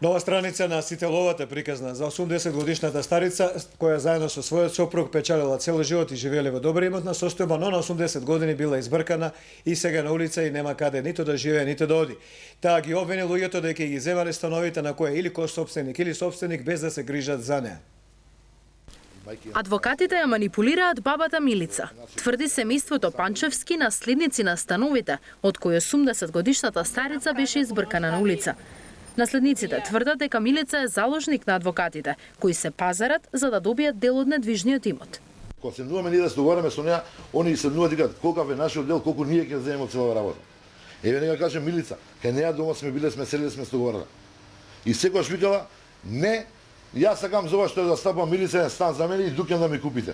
Нова страница на Сителовата приказна за 80 годишната старица, која заедно со својот сопруг печалела цел живот и живееле во добра имотна состојба, но на 80 години била избркана и сега на улица и нема каде ниту да живее, ниту да оди. Таа ги обвини луѓето дека ги земале становите на која или косопственик или собственик без да се грижат за неа. Адвокатите ја манипулираат бабата Милица. Тврди семејството Панчевски наследници на становите, од кои 80 годишната старица беше избркана на улица. Наследниците тврдат дека Милица е заложник на адвокатите, кои се пазарат за да добијат дел од недвижниот имот. Кога се седнуваме ние да се договараме со неа, они седнуваат и кажат колкав е нашиот дел, колку ние ќе земеме од целава работа. Еве нека кажем Милица, кај неа дома сме биле, сме седеле, сме се договарале. И секогаш викала, не, јас сакам за ова што е да стапам Милица стан за мене и дуќан да ми купите.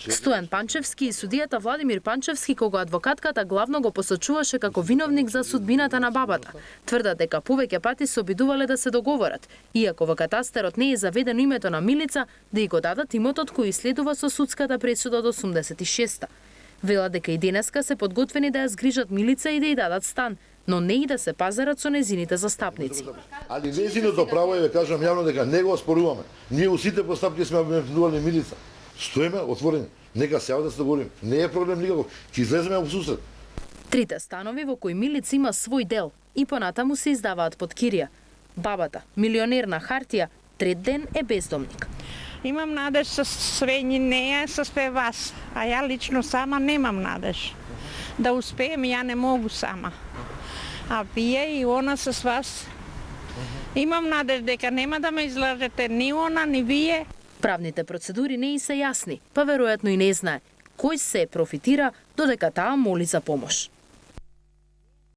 Стојан Панчевски и судијата Владимир Панчевски, кога адвокатката главно го посочуваше како виновник за судбината на бабата, тврдат дека повеќе пати се обидувале да се договорат, иако во катастерот не е заведено името на Милица, да и го дадат имотот кој следува со судската пресуда од 86-та. Велат дека и денеска се подготвени да ја згрижат Милица и да ја дадат стан, но не и да се пазарат со незините застапници. Али незиното право е, ве кажам јавно, дека не го оспоруваме. Ние у сите постапки сме обвинувале Милица. Стоиме отворени. Нека се да се договориме. Не е проблем никаков. Ќе излеземе во сусрет. Трите станови во кои Милица има свој дел и понатаму се издаваат под кирија. Бабата, милионер на хартија, трет ден е бездомник. Имам надеж со свењи неја, со све вас, а ја лично сама немам надеж. Да успеем, ја не могу сама. А вие и она со вас, имам надеж дека нема да ме излажете ни она, ни вие. Правните процедури не и се јасни, па веројатно и не знае кој се профитира додека таа моли за помош.